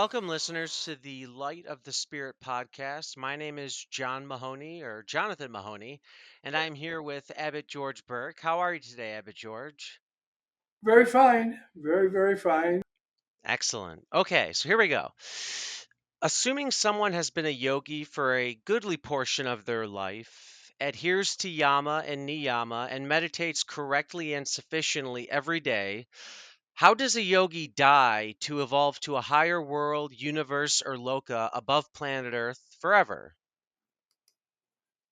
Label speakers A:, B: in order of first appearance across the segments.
A: Welcome, listeners, to the Light of the Spirit podcast. My name is John Mahoney, or Jonathan Mahoney, and I'm here with Abbot George Burke. How are you today, Abbot George?
B: Very fine. Very, very fine.
A: Excellent. Okay, so here we go. Assuming someone has been a yogi for a goodly portion of their life, adheres to yama and niyama, and meditates correctly and sufficiently every day, how does a yogi die to evolve to a higher world, universe, or loka above planet Earth forever?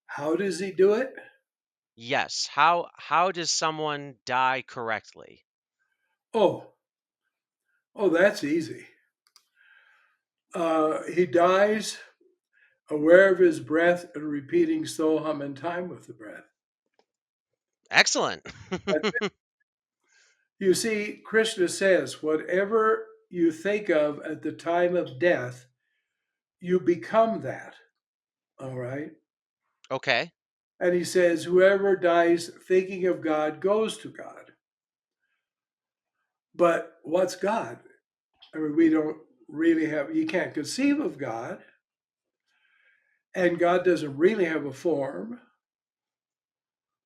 B: How does he do it?
A: Yes. How does someone die correctly?
B: Oh, oh, that's easy. He dies aware of his breath and repeating Soham in time with the breath.
A: Excellent.
B: That's it. You see, Krishna says, whatever you think of at the time of death, you become that. All right.
A: Okay.
B: And he says, whoever dies thinking of God goes to God. But what's God? I mean, we don't really have, you can't conceive of God. And God doesn't really have a form.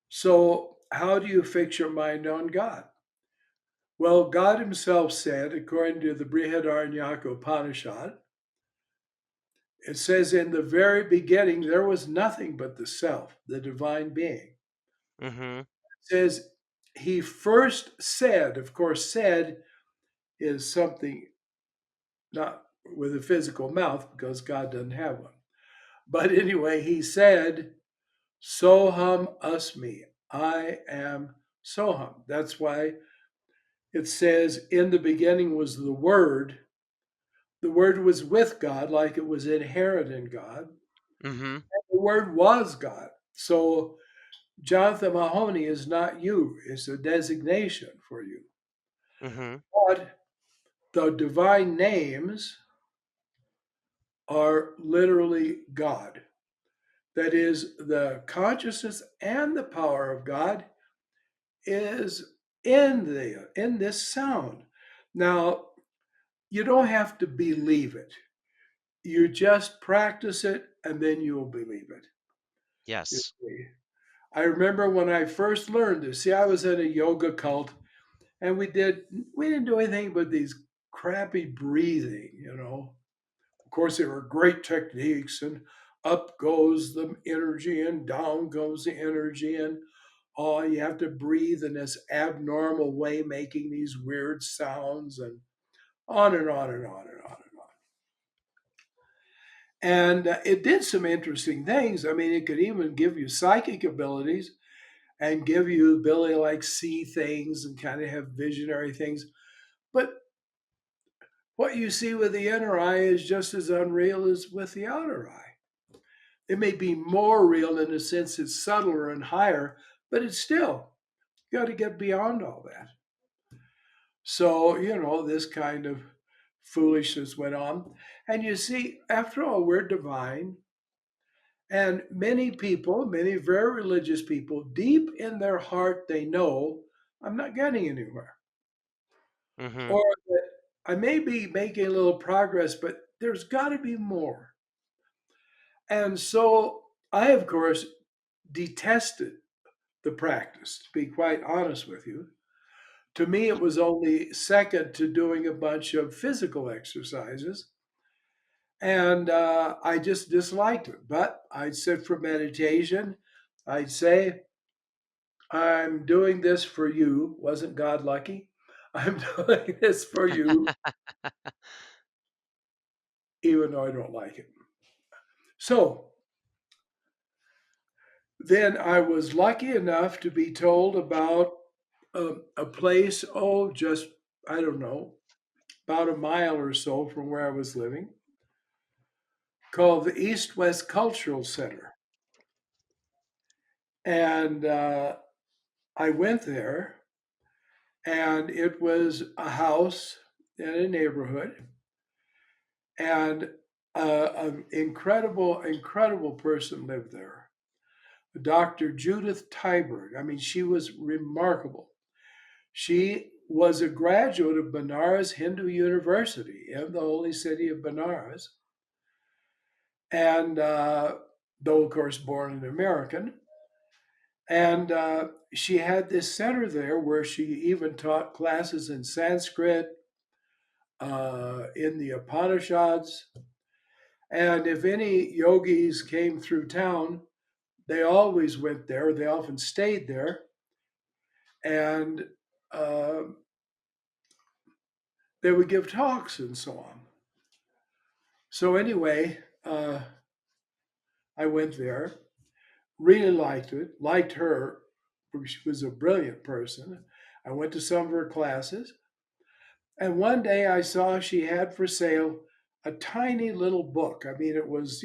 B: So, how do you fix your mind on God? Well, God Himself said, according to the Brihadaranyaka Upanishad, it says, in the very beginning, there was nothing but the Self, the divine being.
A: Mm-hmm.
B: It says, He first said, of course, said is something not with a physical mouth because God doesn't have one. But anyway, He said, Soham Asmi, I am Soham. That's why it says, in the beginning was the Word. The Word was with God, like it was inherent in God.
A: Mm-hmm.
B: The Word was God. So Jonathan Mahoney is not you, it's a designation for you.
A: Mm-hmm.
B: But the divine names are literally God. That is, the consciousness and the power of God is in this sound. Now, you don't have to believe it. You just practice it and then you'll believe it. You
A: Yes.
B: see. I remember when I first learned this. See, I was in a yoga cult and we didn't do anything but these crappy breathing. Of course there were great techniques and up goes the energy and down goes the energy and oh you have to breathe in this abnormal way making these weird sounds and on and on and on and on. And it did some interesting things. I mean, it could even give you psychic abilities and give you the ability to like see things and kind of have visionary things. But what you see with the inner eye is just as unreal as with the outer eye. It may be more real in a sense it's subtler and higher, but it's still, you got to get beyond all that. So, this kind of foolishness went on. And you see, after all, we're divine. And many people, many very religious people, deep in their heart, they know I'm not getting anywhere.
A: Mm-hmm.
B: Or that I may be making a little progress, but there's got to be more. And so I, of course, detested the practice, to be quite honest with you. To me, it was only second to doing a bunch of physical exercises. And I just disliked it. But I'd sit for meditation. I'd say, I'm doing this for you. Wasn't God lucky? I'm doing this for you, even though I don't like it. So then I was lucky enough to be told about a place, oh, just, I don't know, about a mile or so from where I was living, called the East West Cultural Center. And I went there, and it was a house in a neighborhood and an incredible, incredible person lived there. Dr. Judith Tyberg. I mean, she was remarkable. She was a graduate of Benares Hindu University in the holy city of Benares, and though of course born an American, and she had this center there where she even taught classes in Sanskrit, in the Upanishads, and if any yogis came through town, they always went there. They often stayed there, and uh, they would give talks and so on. So anyway, I went there, really liked it, liked her. She was a brilliant person. I went to some of her classes, and one day I saw she had for sale a tiny little book. I mean, it was,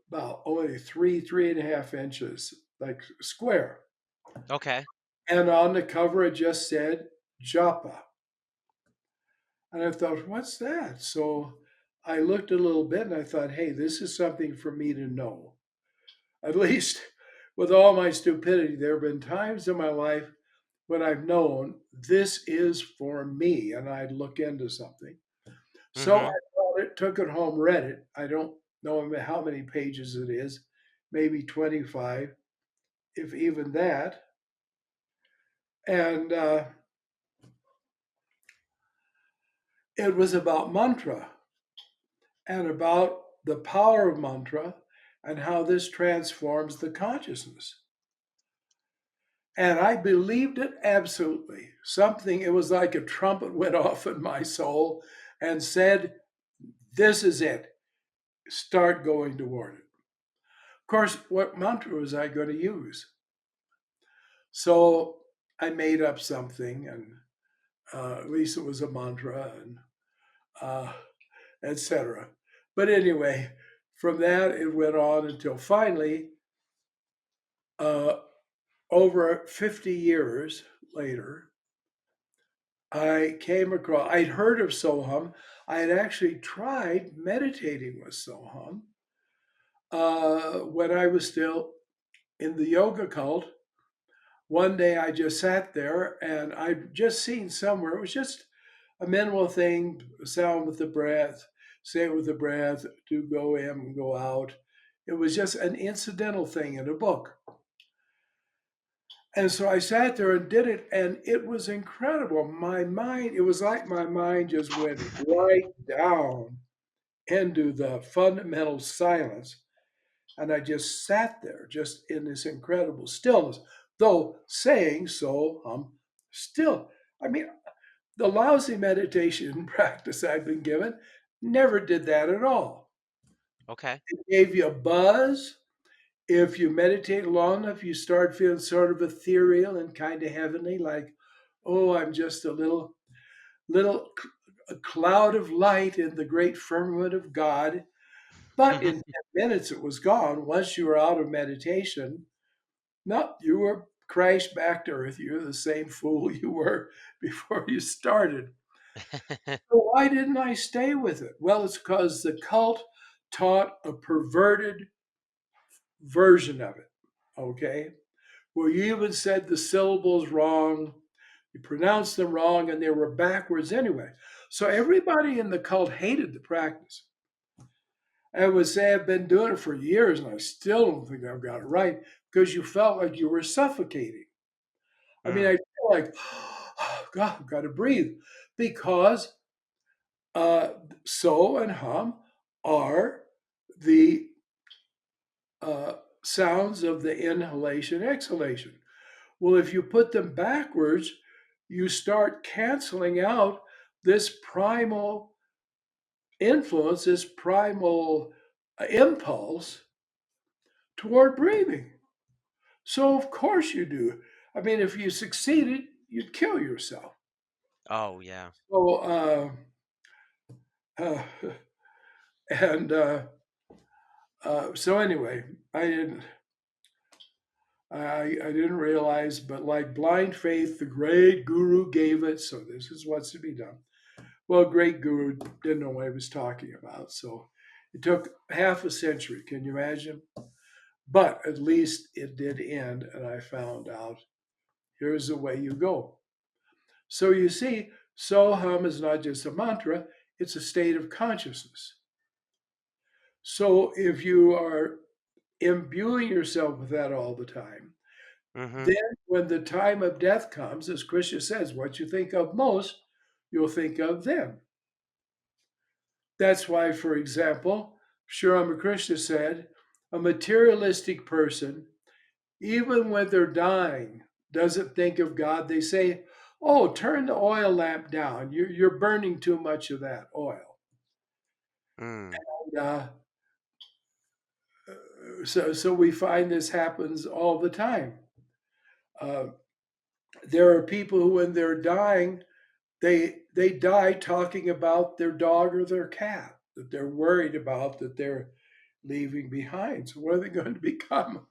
B: about only 3.5 inches, like square.
A: Okay.
B: And on the cover, it just said Japa. And I thought, what's that? So I looked a little bit and I thought, hey, this is something for me to know. At least with all my stupidity, there have been times in my life when I've known this is for me and I'd look into something. So I
A: Mhm.
B: bought it, took it home, read it. I don't know how many pages it is, maybe 25, if even that. And it was about mantra and about the power of mantra and how this transforms the consciousness. And I believed it absolutely. Something, it was like a trumpet went off in my soul and said, this is it. Start going toward it. Of course, what mantra was I going to use? So I made up something, and at least it was a mantra, and uh, etc. But anyway, from that it went on until finally, uh, over 50 years later, I came across, I'd heard of Soham. I had actually tried meditating with Soham when I was still in the yoga cult. One day I just sat there and I'd just seen somewhere, it was just a minimal thing, sound with the breath, say it with the breath, to go in and go out. It was just an incidental thing in a book. And so I sat there and did it, and it was incredible. My mind, it was like my mind just went right down into the fundamental silence. And I just sat there, just in this incredible stillness, though saying so, still. I mean, the lousy meditation practice I've been given never did that at all.
A: Okay.
B: It gave you a buzz. If you meditate long enough, you start feeling sort of ethereal and kind of heavenly, like, oh, I'm just a a cloud of light in the great firmament of God. But in 10 minutes, it was gone. Once you were out of meditation, no, you were crashed back to earth. You're the same fool you were before you started. So why didn't I stay with it? Well, it's because the cult taught a perverted version of it. Okay, where you even said the syllables wrong, you pronounced them wrong, and they were backwards anyway. So everybody in the cult hated the practice. I would say I've been doing it for years, and I still don't think I've got it right because you felt like you were suffocating. I mean, I
A: Mm.
B: feel like, oh, God, I've got to breathe because so and hum are the sounds of the inhalation exhalation. Well, if you put them backwards, you start canceling out this primal influence, this primal impulse toward breathing. So, of course, you do. I mean, if you succeeded, you'd kill yourself.
A: Oh, yeah.
B: So, uh, and so anyway, I didn't realize, but like blind faith, the great guru gave it. So this is what's to be done. Well, great guru didn't know what he was talking about. So it took half a century. Can you imagine? But at least it did end, and I found out here's the way you go. So you see, Soham is not just a mantra, it's a state of consciousness. So if you are imbuing yourself with that all the time,
A: Mhm.
B: then when the time of death comes, as Krishna says, what you think of most, you'll think of them. That's why, for example, Sri Ramakrishna said, a materialistic person, even when they're dying, doesn't think of God. They say, oh, turn the oil lamp down. You're burning too much of that oil.
A: Mm.
B: And, so we find this happens all the time. Uh, there are people who, when they're dying, they die talking about their dog or their cat that they're worried about that they're leaving behind. So what are they going to become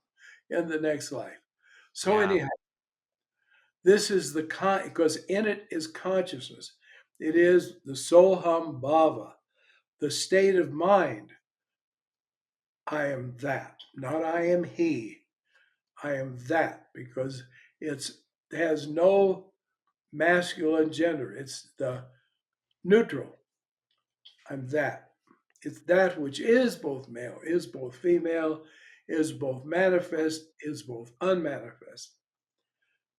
B: in the next life? So
A: Yeah.
B: anyhow, this is the because in it is consciousness. It is the soham bhava, the state of mind. I am that, not I am he. I am that because it has no masculine gender. It's the neutral. I'm that. It's that which is both male, is both female, is both manifest, is both unmanifest.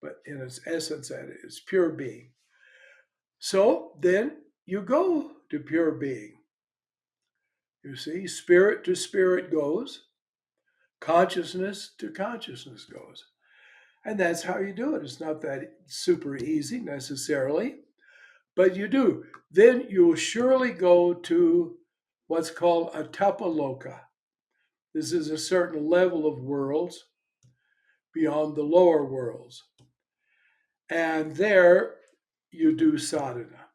B: But in its essence, that is pure being. So then you go to pure being. You see, spirit to spirit goes, consciousness to consciousness goes. And that's how you do it. It's not that super easy necessarily, but you do. Then you'll surely go to what's called a tapaloka. This is a certain level of worlds beyond the lower worlds. And there you do sadhana,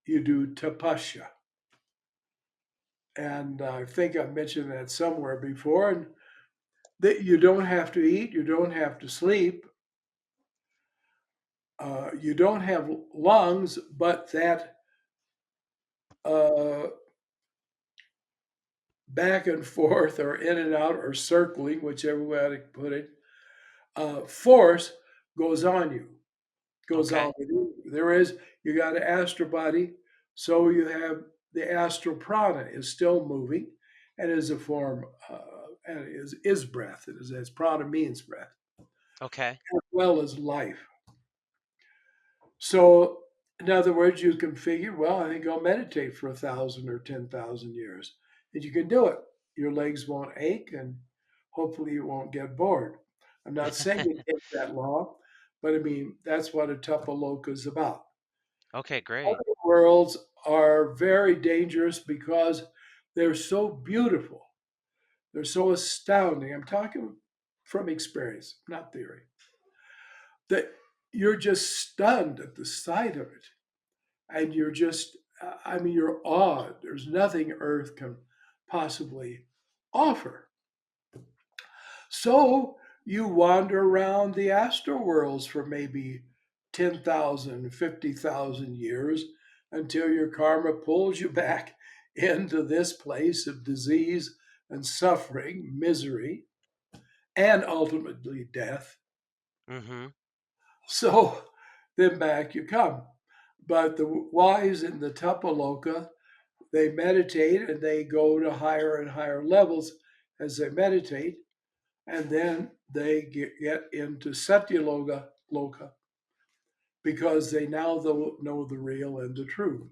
B: you do tapasya. And I think I've mentioned that somewhere before. And that you don't have to eat, you don't have to sleep, you don't have lungs, but that uh, back and forth or in and out or circling, whichever way I put it, force goes on you, goes on
A: Okay.
B: with you. There is, you got an astral body, so you have the astral prana is still moving and is a form, and is breath. It is as prana means breath,
A: Okay.
B: as well as life. So, in other words, you can figure, well, I think I'll meditate for 1,000 or 10,000 years. And you can do it. Your legs won't ache and hopefully you won't get bored. I'm not saying it takes that long, but I mean, that's what a tapaloka is about.
A: Okay, great.
B: Other worlds are very dangerous because they're so beautiful. They're so astounding. I'm talking from experience, not theory. That you're just stunned at the sight of it. And you're just, I mean, you're awed. There's nothing Earth can possibly offer. So you wander around the astral worlds for maybe 10,000, 50,000 years until your karma pulls you back into this place of disease and suffering, misery, and ultimately death.
A: Mhm.
B: So then back you come. But the wise in the Tapaloka, they meditate and they go to higher and higher levels as they meditate, and then they get into Satyaloka Loka because they now know the real and the true.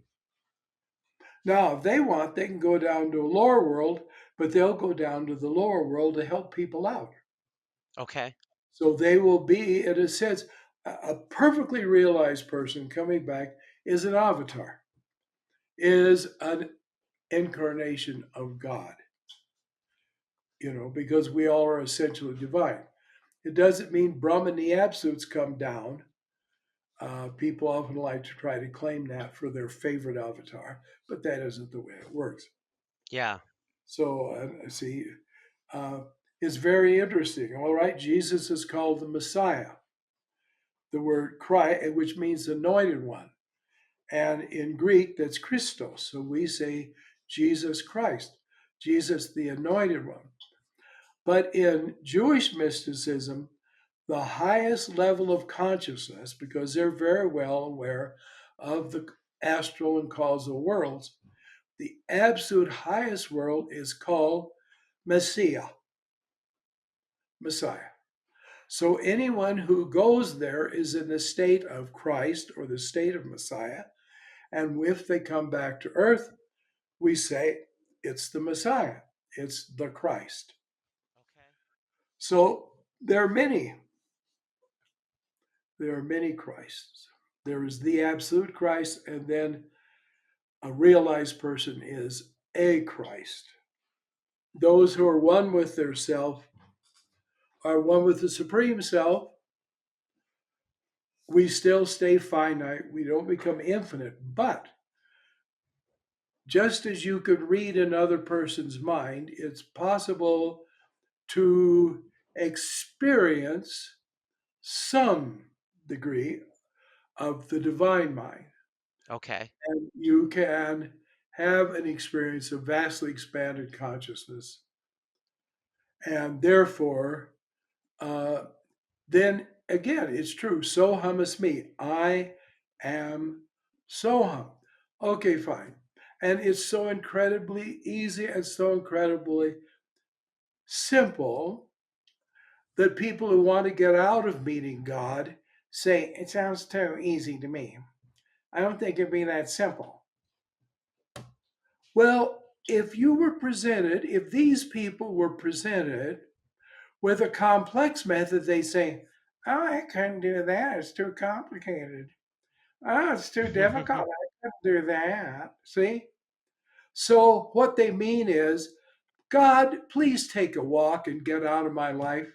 B: Now, if they want, they can go down to a lower world, but they'll go down to the lower world to help people out.
A: Okay.
B: So they will be, in a sense, a perfectly realized person coming back is an avatar, is an incarnation of God, because we all are essentially divine. It doesn't mean Brahma and the absolutes come down. People often like to try to claim that for their favorite avatar, but that isn't the way it works.
A: Yeah.
B: So, see, uh, it's very interesting. All right, Jesus is called the Messiah, the word Christ, which means anointed one. And in Greek, that's Christos. So we say Jesus Christ, Jesus the anointed one. But in Jewish mysticism, the highest level of consciousness, because they're very well aware of the astral and causal worlds. The absolute highest world is called Messiah, Messiah. So anyone who goes there is in the state of Christ or the state of Messiah. And if they come back to earth, we say it's the Messiah, it's the Christ.
A: Okay.
B: So there are many, there are many Christs. There is the absolute Christ, and then a realized person is a Christ. Those who are one with their self are one with the Supreme Self. We still stay finite. We don't become infinite. But just as you could read another person's mind, it's possible to experience some degree of the divine mind.
A: Okay.
B: And you can have an experience of vastly expanded consciousness. And therefore, uh, then again, it's true. Soham is me. I am Soham. Okay, fine. And it's so incredibly easy and so incredibly simple that people who want to get out of meeting God say, it sounds too easy to me. I don't think it'd be that simple. Well, if these people were presented with a complex method, they say, oh, I couldn't do that. It's too complicated. Oh, it's too difficult. I couldn't do that. See? So, what they mean is, God, please take a walk and get out of my life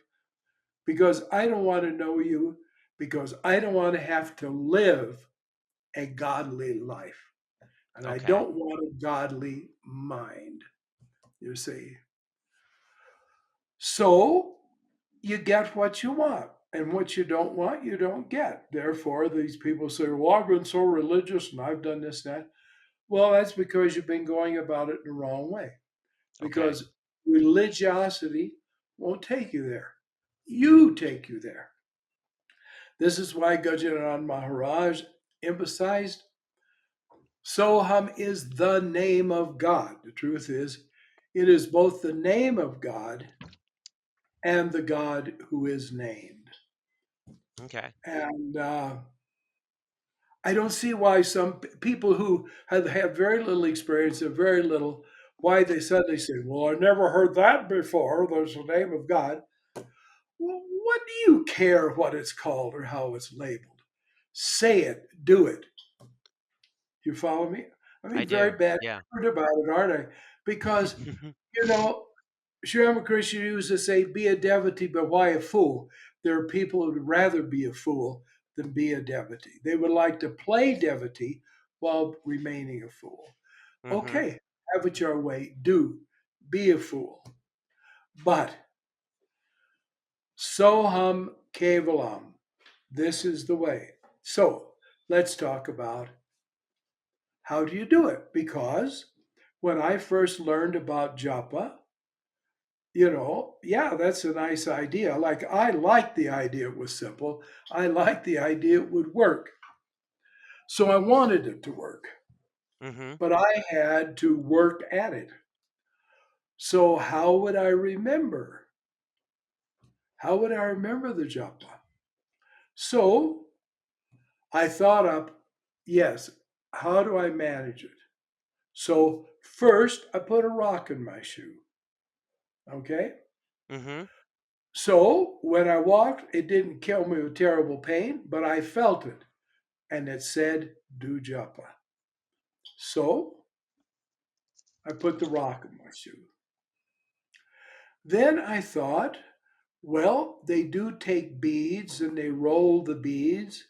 B: because I don't want to know you, because I don't want to have to live a godly life. And I
A: Okay.
B: don't want a godly mind, you see. So you get what you want. And what you don't want, you don't get. Therefore, these people say, well, I've been so religious and I've done this, that. Well, that's because you've been going about it the wrong way.
A: Okay.
B: Because religiosity won't take you there. You take you there. This is why Gajanan Maharaj emphasized Soham is the name of God. The truth is, it is both the name of God and the God who is named.
A: Okay.
B: And I don't see why some people who have very little experience and very little, why they suddenly say, well, I never heard that before. There's the name of God. Well, what do you care what it's called or how it's labeled? Say it, do it. You follow me? I'm
A: I
B: being very
A: do.
B: bad
A: Yeah.
B: about it, aren't I? Because, you know, Sri Ramakrishna used to say, be a devotee, but why a fool? There are people who would rather be a fool than be a devotee. They would like to play devotee while remaining a fool.
A: Mhm.
B: Okay, have it your way. Do. Be a fool. But Soham Kevalam. This is the way. So let's talk about how do you do it? Because when I first learned about japa, yeah, that's a nice idea. Like, I liked the idea it was simple. I liked the idea it would work. So I wanted it to work,
A: Mhm.
B: but I had to work at it. So, how would I remember? How would I remember the japa? So, I thought up, yes, how do I manage it? So, first, I put a rock in my shoe. Okay.
A: Mhm.
B: So, when I walked, it didn't kill me with terrible pain, but I felt it. And it said, do japa. So I put the rock in my shoe. Then I thought, well, they do take beads and they roll the beads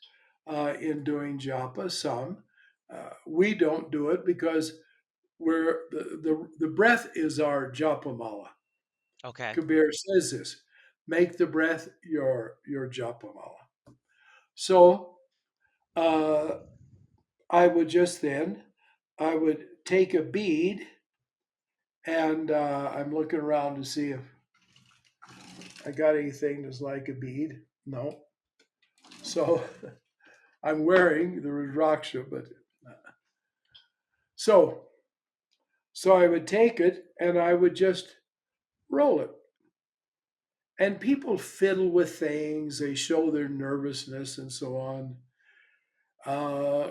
B: in doing japa, some. We don't do it because the breath is our japa mala.
A: Okay.
B: Kabir says this, make the breath your japa mala. So uh, I would just then, I would take a bead and I'm looking around to see if I got anything that's like a bead. No. So I'm wearing the Rudraksha, but so so I would take it and I would just roll it. And people fiddle with things, they show their nervousness and so on,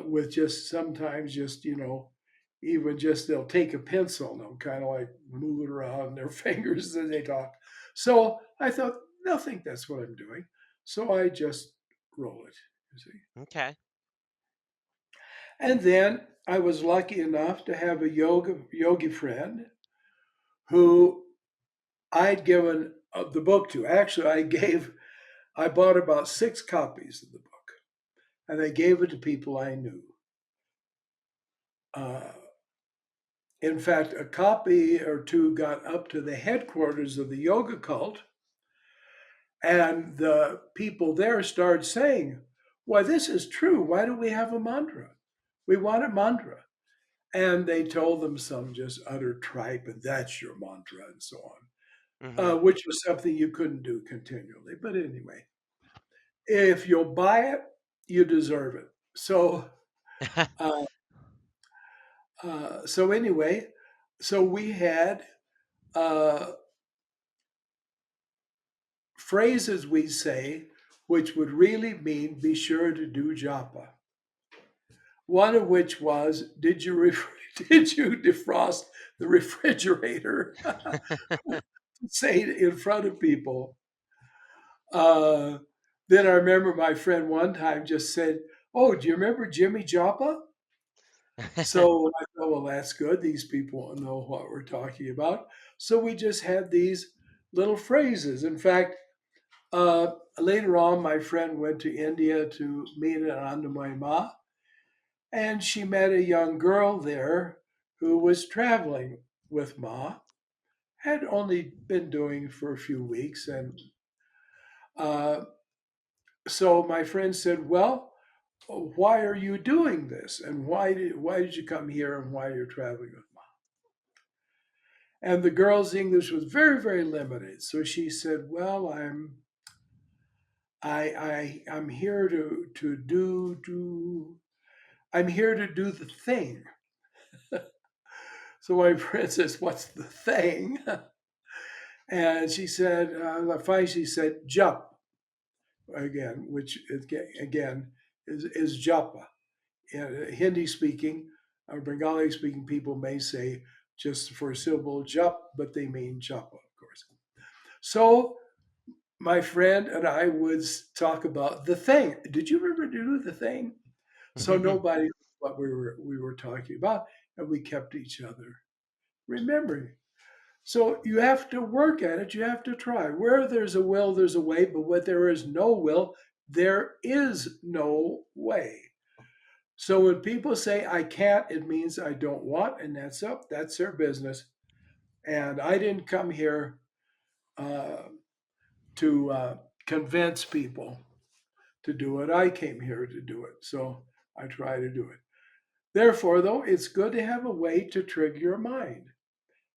B: with just sometimes just, even just they'll take a pencil and they'll kind of like move it around their fingers as they talk. So I thought, they'll think that's what I'm doing. So I just roll it, you see.
A: Okay.
B: And then I was lucky enough to have a yogi friend who I'd given the book to. Actually, I bought about 6 copies of the book, and I gave it to people I knew. Uh, in fact, a copy or two got up to the headquarters of the yoga cult, and the people there started saying, "Why, this is true. Why do we have a mantra? We want a mantra." And they told them some just utter tripe, and that's your mantra, and so on,
A: Mm-hmm.
B: which was something you couldn't do continually. But anyway, if you'll buy it, you deserve it. Uh, so anyway, so we had uh, phrases we say which would really mean be sure to do japa. One of which was, did you defrost the refrigerator? Say it in front of people. Uh, then I remember my friend one time just said, "Oh, do you remember Jimmy Joppa?" So I thought, well, that's good. These people know what we're talking about. So we just had these little phrases. In fact, later on, my friend went to India to meet an Anandamayi Ma, and she met a young girl there who was traveling with Ma, had only been doing for a few weeks. And uh, so my friend said, well, why are you doing this? And why did you come here and why you're traveling with Ma? And the girl's English was very, very limited. So she said, well, I'm here I'm here to do the thing. So my friend says, what's the thing? And she said, she said, jump again, which again is japa. Hindi speaking or Bengali speaking people may say just for a syllable jap, but they mean japa, of course. So my friend and I would talk about the thing. Did you ever do the thing? So nobody knew what we were talking about, and we kept each other remembering. So you have to work at it. You have to try. Where there's a will, there's a way. But where there is no will, there is no way. So when people say I can't, it means I don't want, and that's up. That's their business. And I didn't come here uh, to convince people to do it. I came here to do it. So I try to do it. Therefore, though, it's good to have a way to trigger your mind.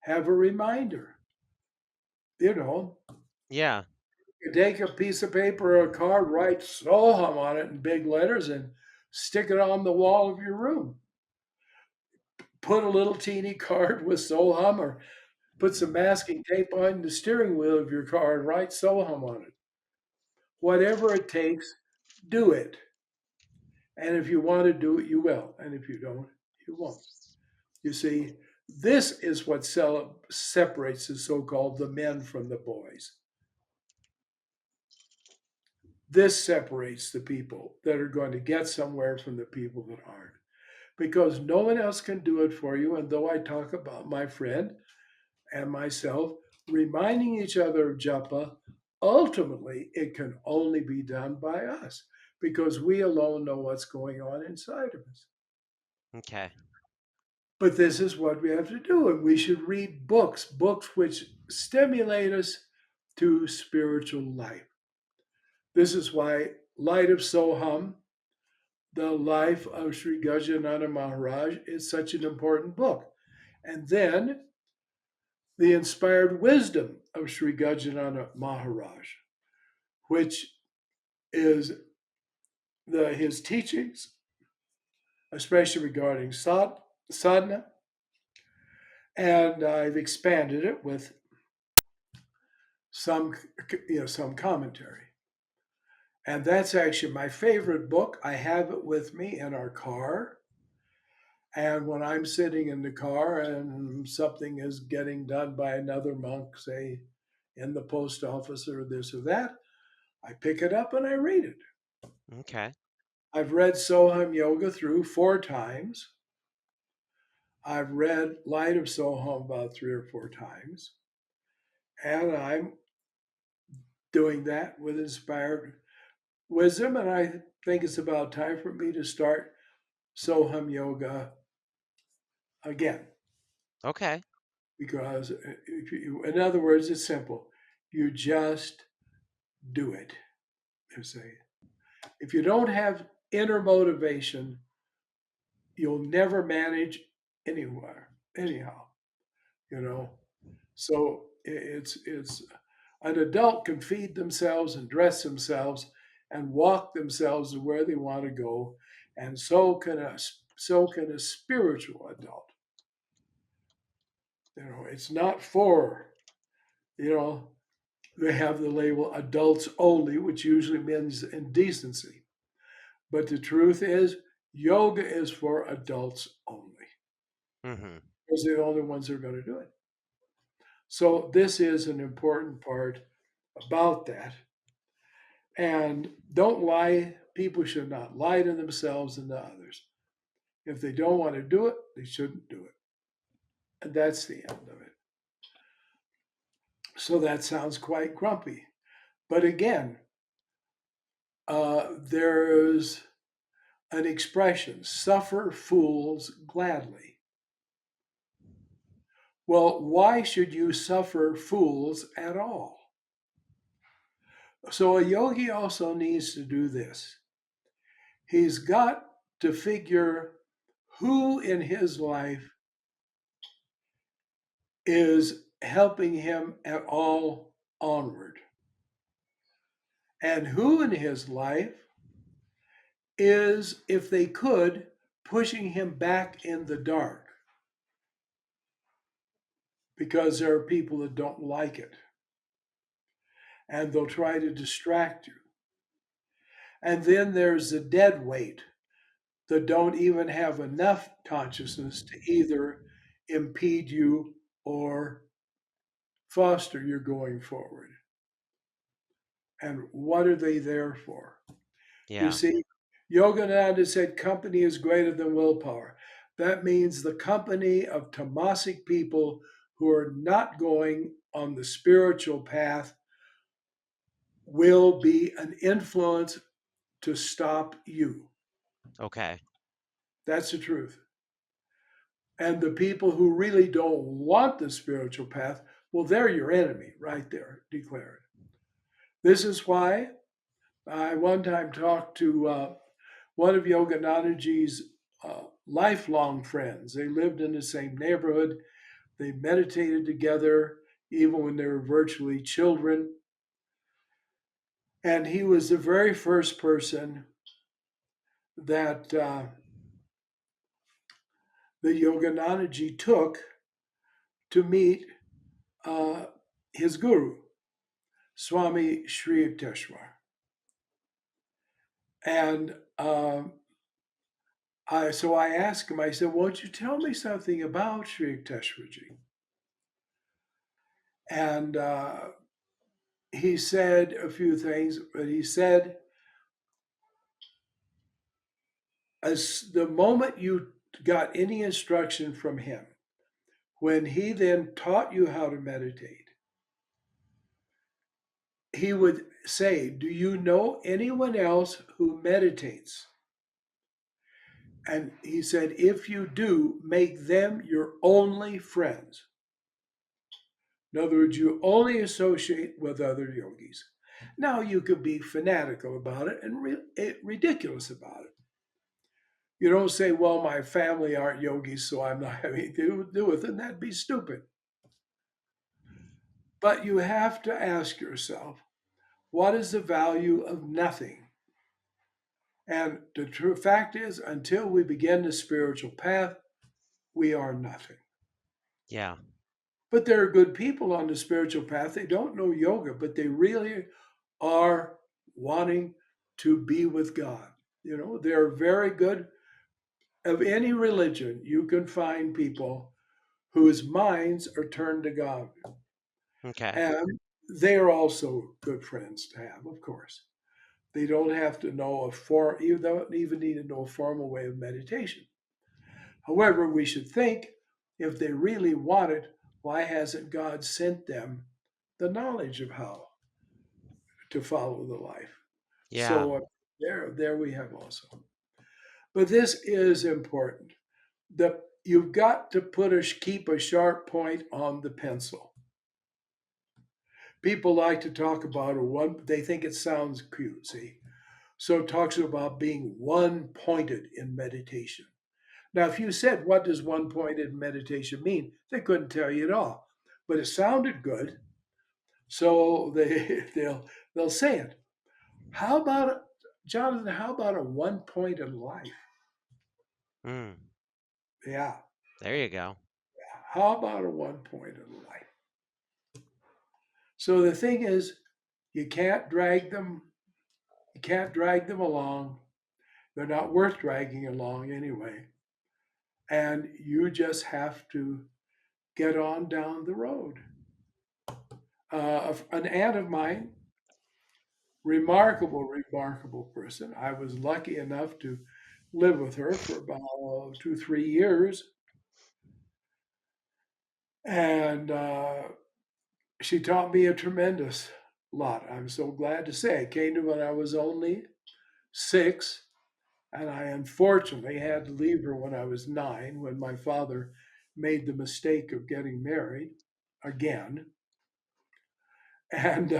B: Have a reminder. You know,
A: Yeah.
B: you take a piece of paper or a card, write Soham on it in big letters, and stick it on the wall of your room. Put a little teeny card with Soham, or put some masking tape on the steering wheel of your car and write Soham on it. Whatever it takes, do it. And if you want to do it, you will. And if you don't, you won't. You see, this is what separates the so called the men from the boys. This separates the people that are going to get somewhere from the people that aren't. Because no one else can do it for you. And though I talk about my friend and myself reminding each other of japa, ultimately it can only be done by us because we alone know what's going on inside of us.
A: Okay.
B: But this is what we have to do. And we should read books which stimulate us to spiritual life. This is why Light of Soham, the life of Sri Gajanana Maharaj, is such an important book. And then the inspired wisdom of Sri Gajanana Maharaj, which is his teachings, especially regarding sadhana, and I've expanded it with some some commentary. And that's actually my favorite book. I have it with me in our car. And when I'm sitting in the car and something is getting done by another monk, say in the post office or this or that, I pick it up and I read it.
A: Okay.
B: I've read Soham Yoga through 4 times. I've read Light of Soham about 3 or 4 times. And I'm doing that with inspired wisdom. And I think it's about time for me to start Soham Yoga again.
A: Okay.
B: Because, in other words, it's simple. You just do it. You say, if you don't have inner motivation, you'll never manage anywhere, anyhow. You know, so it's an adult can feed themselves and dress themselves and walk themselves to where they want to go, and so can a spiritual adult. It's not for you know they have the label adults only, which usually means indecency. But the truth is, yoga is for adults only
A: Hmm.
B: because they're the only ones that are going to do it. So this is an important part about that. And don't lie. People should not lie to themselves and to others. If they don't want to do it, they shouldn't do it. And that's the end of it. So that sounds quite grumpy. But again, there's an expression suffer fools gladly. Well, why should you suffer fools at all? So a yogi also needs to do this. He's got to figure who in his life is helping him at all onward, and who in his life is, if they could, pushing him back in the dark because there are people that don't like it and they'll try to distract you. And then there's the dead weight that don't even have enough consciousness to either impede you or foster your going forward. And what are they there for? You
A: Yeah.
B: see, Yogananda said company is greater than willpower. That means the company of tamasic people who are not going on the spiritual path will be an influence to stop you.
A: Okay.
B: That's the truth. And the people who really don't want the spiritual path, well, they're your enemy right there, declared. This is why I one time talked to one of Yoganandaji's lifelong friends. They lived in the same neighborhood. They meditated together even when they were virtually children. And he was the very first person that the Yoganandaji took to meet uh, his guru, Swami Sri Yukteswar. And so I asked him, I said, won't you tell me something about Sri Yukteswarji? And he said a few things, but he said, as the moment you got any instruction from him, when he then taught you how to meditate, he would say, do you know anyone else who meditates? And he said, if you do, make them your only friends. In other words, you only associate with other yogis. Now, you could be fanatical about it and ridiculous about it. You don't say, well, my family aren't yogis, so I'm not having anything to do with it. And that'd be stupid. But you have to ask yourself, what is the value of nothing? And the true fact is, until we begin the spiritual path, we are nothing.
A: Yeah.
B: But there are good people on the spiritual path. They don't know yoga, but they really are wanting to be with God. You know, they're very good. Of any religion, you can find people whose minds are turned to God.
A: Okay.
B: And they are also good friends to have, of course. They don't have to know you don't even need to know a formal way of meditation. However, we should think if they really want it, why hasn't God sent them the knowledge of how to follow the life?
A: Yeah.
B: So there we have also. But this is important. You've got to keep a sharp point on the pencil. People like to talk about a one. They think it sounds cute. See, so it talks about being one pointed in meditation. Now, if you said, what does one pointed meditation mean? They couldn't tell you at all. But it sounded good. So they'll say it. How about Jonathan, how about a one pointed life?
A: Mm.
B: Yeah.
A: There you go.
B: How about a one pointed life? So the thing is, you can't drag them, you can't drag them along. They're not worth dragging along anyway. And you just have to get on down the road. An aunt of mine, remarkable person. I was lucky enough to live with her for about 2, 3 years, and she taught me a tremendous lot. I'm so glad to say. I came to when I was only 6, and I unfortunately had to leave her when I was 9, when my father made the mistake of getting married again, and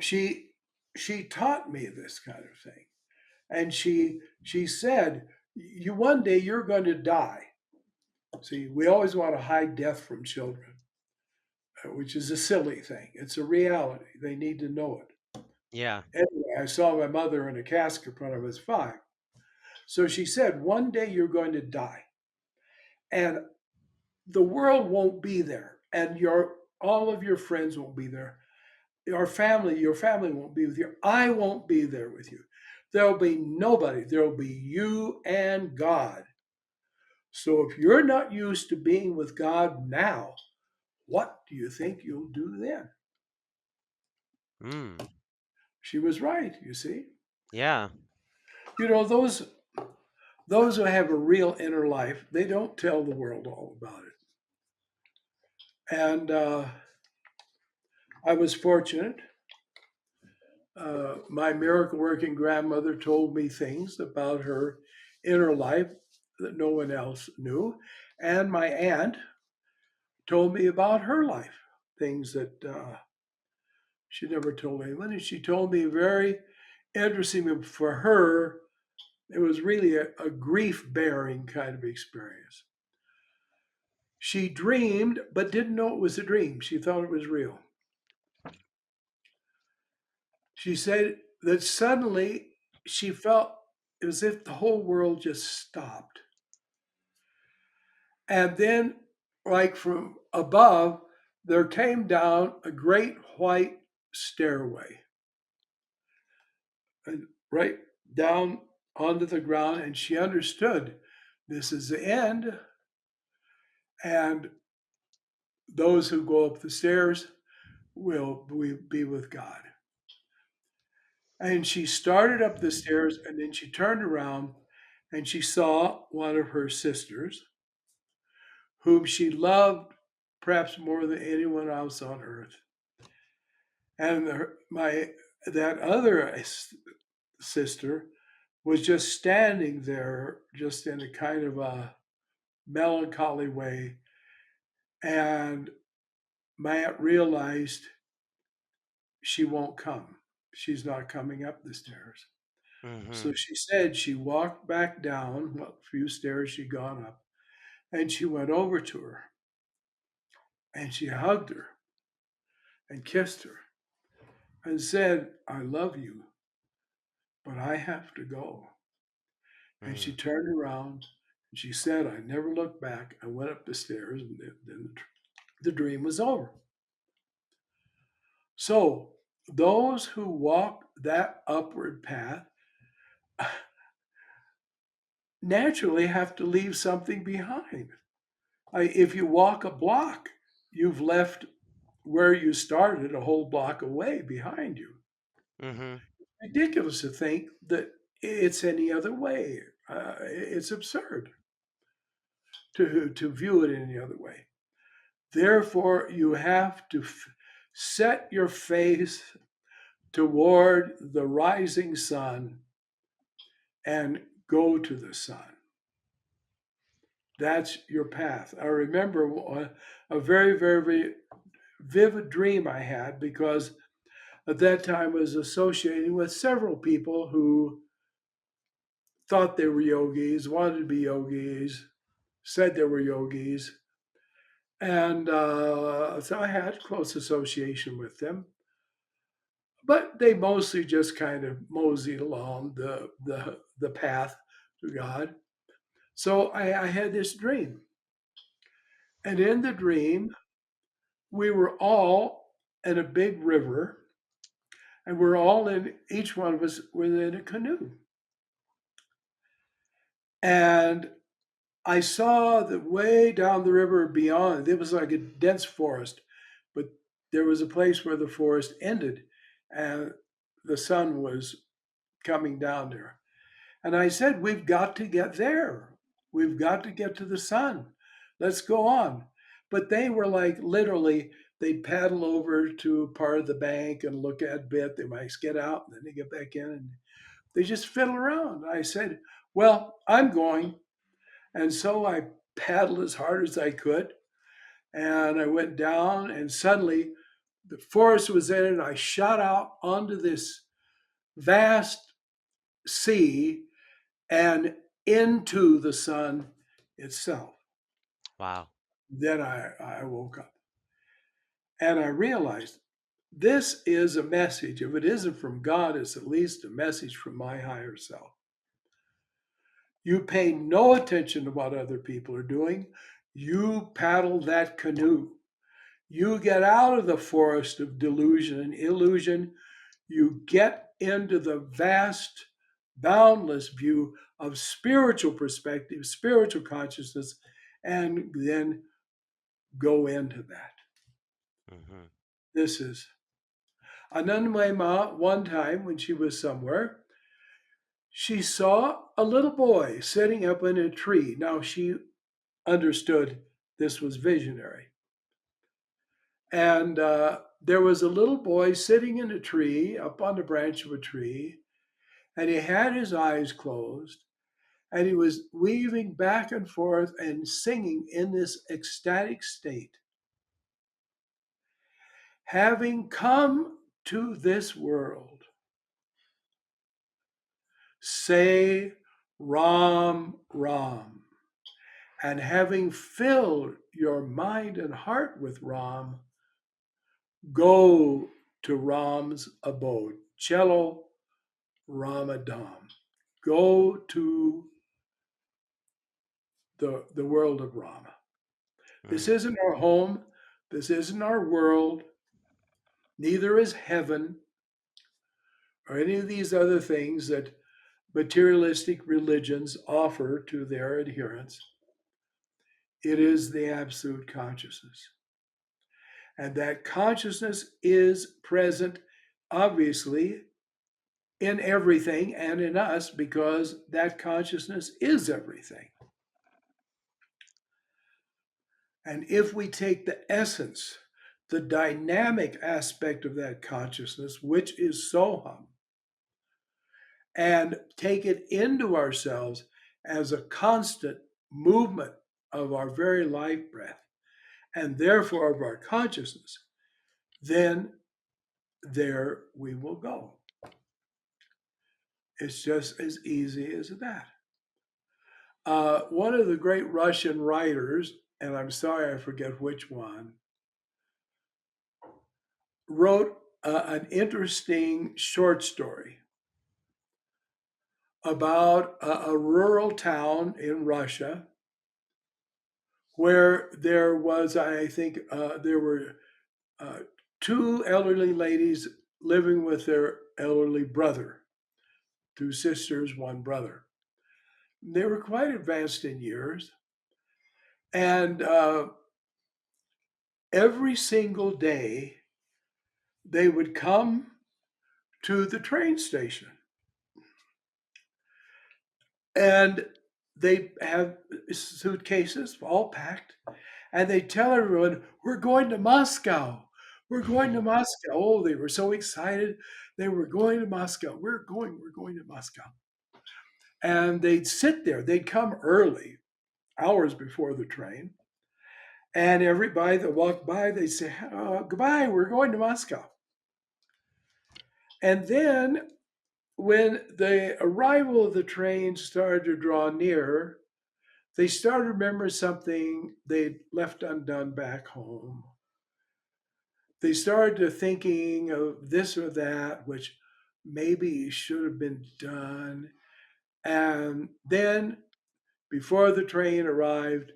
B: she she taught me this kind of thing. And she said, "You one day you're going to die." See, we always want to hide death from children, which is a silly thing. It's a reality. They need to know it.
A: Yeah.
B: Anyway, I saw my mother in a casket when I was 5. So she said, "One day you're going to die, and the world won't be there, and your all of your friends won't be there. Your family won't be with you. I won't be there with you. There'll be nobody. There'll be you and God. So if you're not used to being with God now, what do you think you'll do then?"
A: Mm.
B: She was right, you see.
A: Yeah.
B: You know, those who have a real inner life, they don't tell the world all about it. And I was fortunate. My miracle working grandmother told me things about her inner life that no one else knew. And my aunt told me about her life, things that she never told anyone. And she told me very interesting for her, it was really a grief bearing kind of experience. She dreamed, but didn't know it was a dream. She thought it was real. She said that suddenly she felt as if the whole world just stopped. And then, like from above, there came down a great white stairway, and right down onto the ground. And she understood this is the end. And those who go up the stairs will be with God. And she started up the stairs and then she turned around and she saw one of her sisters, whom she loved perhaps more than anyone else on earth. And my that other sister was just standing there, just in a kind of a melancholy way. And my aunt realized she won't come. She's not coming up the stairs. So
A: Mm-hmm.
B: she said she walked back down what few stairs she'd gone up, and she went over to her and she hugged her and kissed her and said, "I love you." but I have to go. And she
A: Mm.
B: turned around and she said, I never looked back. I went up the stairs and then the dream was over. So, those who walk that upward path naturally have to leave something behind. If you walk a block, you've left where you started a whole block away behind you.
A: Mhm.
B: Ridiculous to think that it's any other way. It's absurd to view it any other way. Therefore, you have to set your face toward the rising sun and go to the sun. That's your path. I remember a very, very vivid dream I had because at that time I was associating with several people who thought they were yogis, wanted to be yogis, said they were yogis. And so I had close association with them. But they mostly just kind of moseyed along the path to God. So I had this dream. And in the dream, we were all in a big river, and we're all in, each one of us was in a canoe. And I saw the way down the river beyond, it was like a dense forest, but there was a place where the forest ended and the sun was coming down there. And I said, we've got to get there. We've got to get to the sun. Let's go on. But they were like literally, they'd paddle over to part of the bank and look at a bit. They might get out and then they get back in and they just fiddle around. I said, well, I'm going. And so I paddled as hard as I could. And I went down and suddenly the forest was in it. I shot out onto this vast sea and into the sun itself.
A: Wow.
B: Then I woke up and I realized this is a message. If it isn't from God, it's at least a message from my higher self. You pay no attention to what other people are doing. You paddle that canoe. You get out of the forest of delusion and illusion. You get into the vast, boundless view of spiritual perspective, spiritual consciousness, and then go into that.
A: Mhm.
B: This is Anandamayi Ma, one time when she was somewhere, she saw a little boy sitting up in a tree. Now she understood this was visionary. And there was a little boy sitting in a tree, up on the branch of a tree, and he had his eyes closed, and he was weaving back and forth and singing in this ecstatic state. Having come to this world, say Ram, Ram. And having filled your mind and heart with Ram, go to Ram's abode. Cello Ramadam. Go to the world of Rama. This
A: Mm.
B: isn't our home. This isn't our world. Neither is heaven or any of these other things that materialistic religions offer to their adherents. It is the absolute consciousness. And that consciousness is present, obviously, in everything and in us because that consciousness is everything. And if we take the essence, the dynamic aspect of that consciousness, which is Soham, and take it into ourselves as a constant movement of our very life breath, and therefore of our consciousness, then there we will go. It's just as easy as that. One of the great Russian writers, and I'm sorry I forget which one, wrote an interesting short story. about a rural town in Russia where there was, I think, there were uh, two elderly ladies living with their elderly brother, two sisters, one brother. They were quite advanced in years, and every single day they would come to the train station and they have suitcases all packed and they tell everyone, "We're going to Moscow. We're going to Moscow." Oh, they were so excited. They were going to Moscow. We're going to Moscow. And they'd sit there. They'd come early, hours before the train. And everybody that walked by, they'd say, "Goodbye, we're going to Moscow." And then when the arrival of the train started to draw near, they started to remember something they'd left undone back home. They started to thinking of this or that, which maybe should have been done. And then, before the train arrived,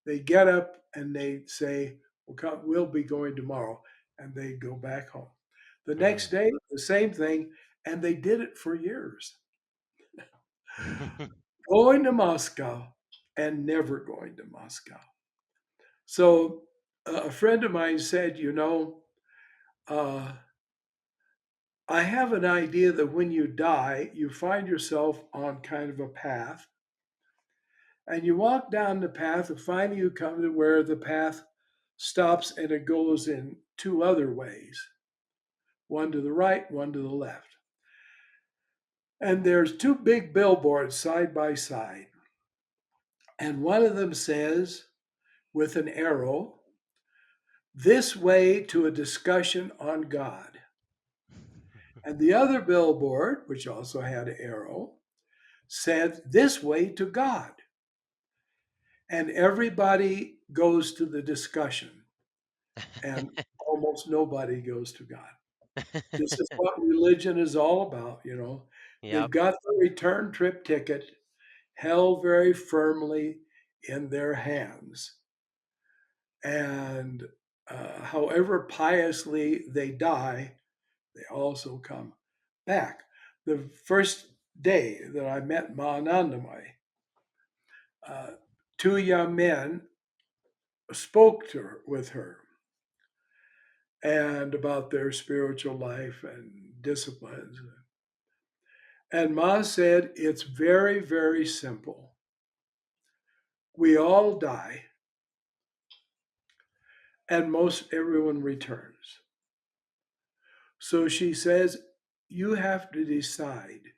B: they get up and they say, we'll be going tomorrow. And they go back home. The next
A: Mm.
B: day, the same thing. And they did it for years, going to Moscow and never going to Moscow. So a friend of mine said, uh, I have an idea that when you die, you find yourself on kind of a path, and you walk down the path, and finally you come to where the path stops and it goes in two other ways, one to the right, one to the left. And there's two big billboards side by side. And one of them says, with an arrow, "This way to a discussion on God." And the other billboard, which also had an arrow, said, "This way to God." And everybody goes to the discussion, and almost nobody goes to God. This is what religion is all about. They've
A: Yep.
B: got the return trip ticket held very firmly in their hands. And however piously they die, they also come back. The first day that I met Mahanandamai, uh, two young men spoke to her, with her, and about their spiritual life and disciplines. And Ma said, "It's very, very simple. We all die, and most everyone returns." So she says, you have to decide.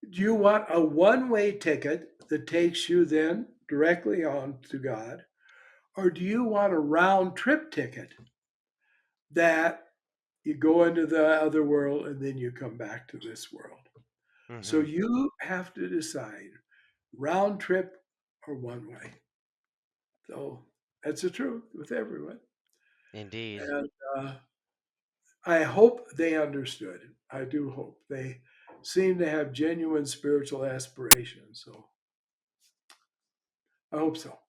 B: Do you want a one-way ticket that takes you then directly on to God? Or do you want a round trip ticket that you go into the other world and then you come back to this world? So
A: Hmm.
B: you have to decide, round trip or one way. So that's the truth with everyone.
A: Indeed.
B: And I hope they understood. I do hope they seem to have genuine spiritual aspirations. So I hope so.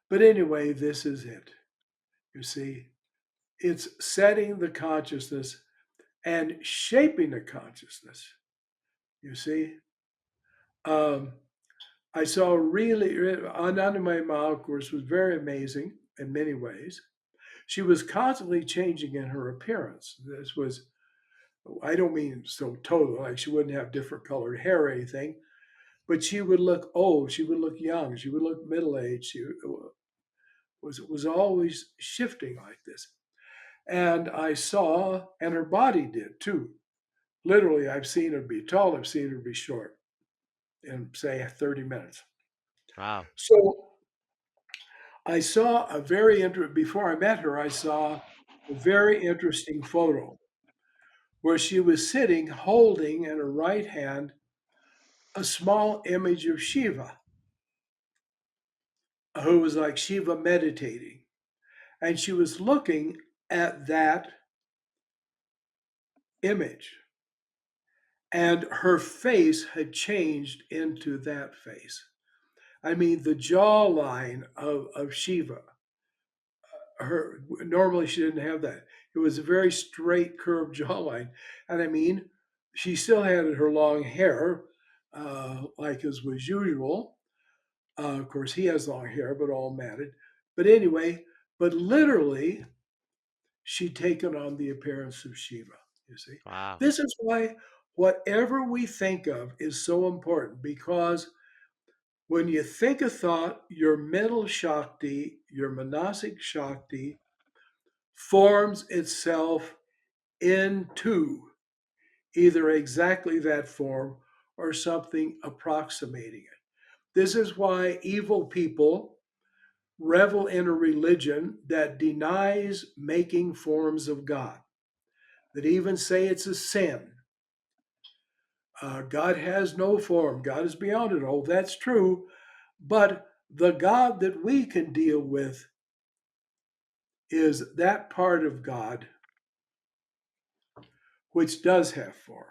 B: But anyway, this is it. You see, it's setting the consciousness and shaping the consciousness. You see, um, I saw really Anandamai Ma, of course, was very amazing in many ways. She was constantly changing in her appearance. This was, I don't mean so total, like she wouldn't have different colored hair or anything, but she would look old, she would look young, she would look middle aged. She was always shifting like this. And I saw, and her body did too. Literally, I've seen her be tall, I've seen her be short in, say, 30 minutes.
A: Wow.
B: So I saw a very interesting, before I met her, I saw a very interesting photo where she was sitting holding in her right hand a small image of Shiva, who was like Shiva meditating. And she was looking at that image. and her face had changed into that face. I mean, the jawline of Shiva, her normally she didn't have that. It was a very straight, curved jawline, and I mean, she still had her long hair, like as was usual. Of course, he has long hair, but all matted. But anyway, but literally, she'd taken on the appearance of Shiva. You see,
A: Wow.
B: this is why whatever we think of is so important because when you think a thought, your mental Shakti, your Manasic Shakti, forms itself into either exactly that form or something approximating it. This is why evil people revel in a religion that denies making forms of God, that even say it's a sin. God has no form, God is beyond it. Oh, that's true. But the God that we can deal with is that part of God which does have form.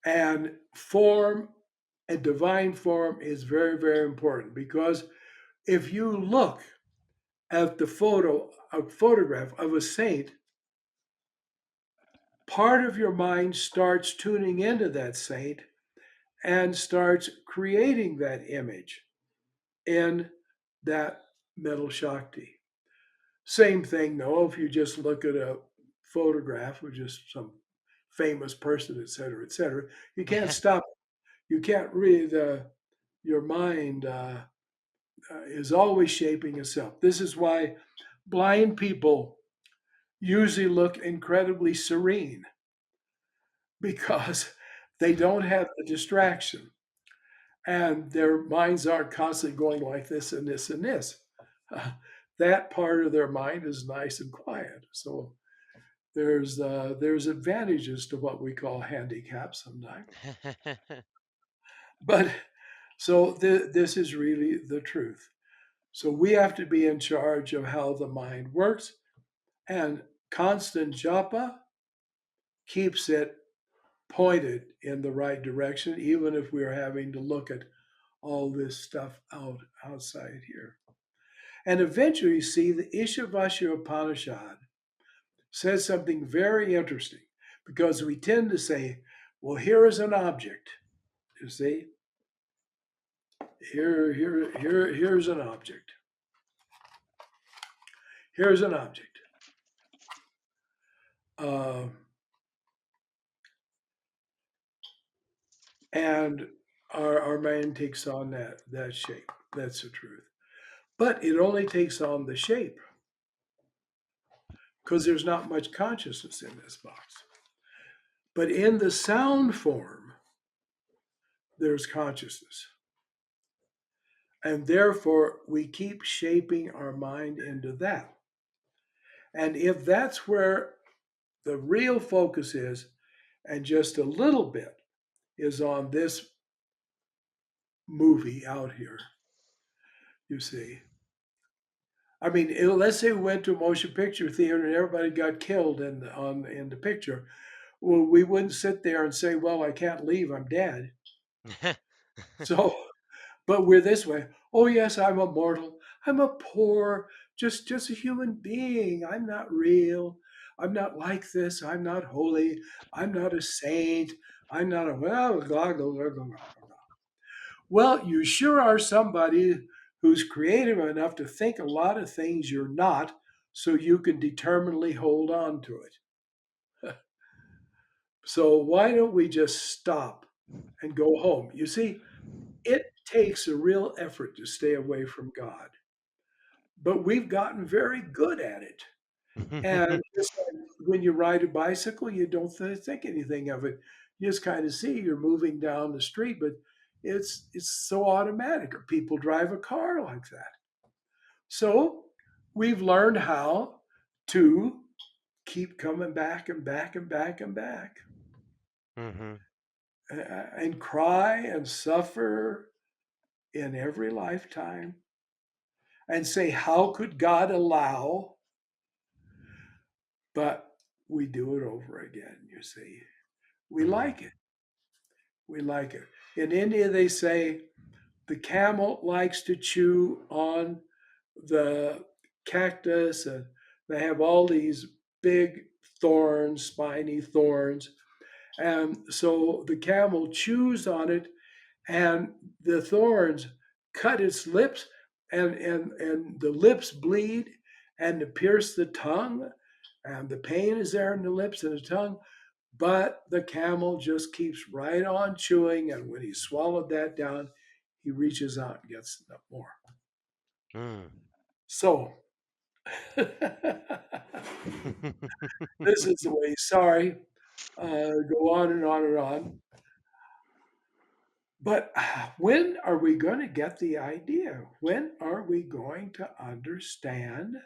B: And form and divine form is very, very important because if you look at a photograph of a saint, part of your mind starts tuning into that saint and starts creating that image in that mental Shakti. Same thing, though, if you just look at a photograph of just some famous person, et cetera, et cetera, you can't stop. You can't read your mind is always shaping itself. This is why blind people usually look incredibly serene because they don't have the distraction and their minds aren't constantly going like this and this and this. That part of their mind is nice and quiet. So there's advantages to what we call handicaps sometimes. But this is really the truth. So we have to be in charge of how the mind works, and constant japa keeps it pointed in the right direction, even if we're having to look at all this stuff outside here. And eventually, you see, the Ishavasya Upanishad says something very interesting because we tend to say, well, here is an object. You see, here's an object. Here's an object. Uh, and our mind takes on that shape. That's the truth. But it only takes on the shape because there's not much consciousness in this box. But in the sound form, there's consciousness. And therefore, we keep shaping our mind into that. And if that's where the real focus is, and just a little bit is on this movie out here, you see. I mean, let's say we went to a motion picture theater and everybody got killed in the picture. Well, we wouldn't sit there and say, "Well, I can't leave. I'm dead." So, but we're this way. Oh yes, I'm a mortal. I'm a poor, just a human being. I'm not real. I'm not like this. I'm not holy. I'm not a saint. I'm not a well. Blah, blah, blah, blah, blah. Well, you sure are somebody who's creative enough to think a lot of things you're not, so you can determinedly hold on to it. So why don't we just stop and go home? You see, it takes a real effort to stay away from God, but we've gotten very good at it. And just like when you ride a bicycle, you don't think anything of it. You just kind of see you're moving down the street, but it's so automatic. Or people drive a car like that. So we've learned how to keep coming back and back and back and back,
A: Hmm.
B: and cry and suffer in every lifetime and say, how could God allow? But we do it over again, you see. We
A: Mm.
B: like it. We like it. In India, they say the camel likes to chew on the cactus, and they have all these big thorns, spiny thorns. And so the camel chews on it, and the thorns cut its lips, and the lips bleed, and to pierce the tongue, and the pain is there in the lips and the tongue. But the camel just keeps right on chewing, and when he swallowed that down, he reaches out and gets more.
A: Mm.
B: So this is the way. Sorry, go on and on and on. But when are we going to get the idea? When are we going to understand?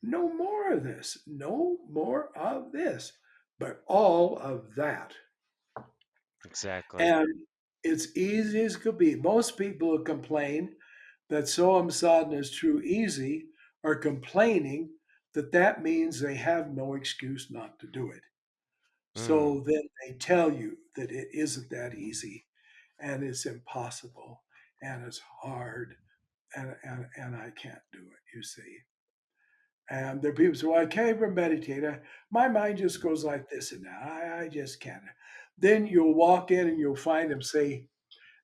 B: No more of this, no more of this, but all of that.
A: Exactly.
B: And it's easy as could be. Most people who complain that Soham sadhana is too easy are complaining that that means they have no excuse not to do it.
A: Mm.
B: So then they tell you that it isn't that easy and it's impossible and it's hard and I can't do it, you see. And there are people who say, well, I can't even meditate. My mind just goes like this and that. I just can't. Then you'll walk in and you'll find them, say,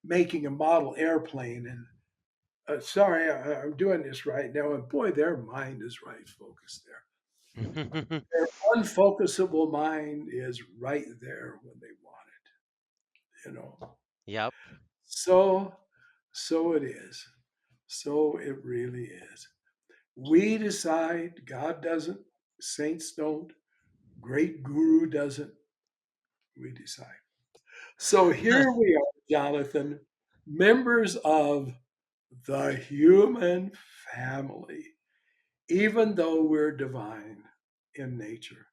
B: making a model airplane. And sorry, I'm doing this right now. And boy, their mind is right focused there. Their unfocusable mind is right there when they want it.
A: Yep.
B: So, so it is. So it really is. We decide, God doesn't, saints don't, great guru doesn't, we decide. So here we are, Jonathan, members of the human family, even though we're divine in nature.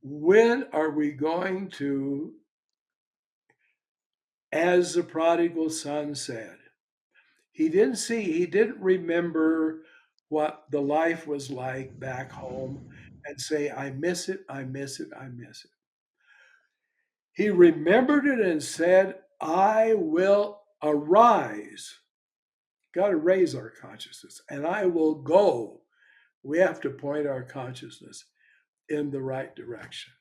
B: When are we going to, as the prodigal son said, he didn't remember what the life was like back home and say, I miss it, I miss it, I miss it. He remembered it and said, I will arise. Got to raise our consciousness, and I will go. We have to point our consciousness in the right direction.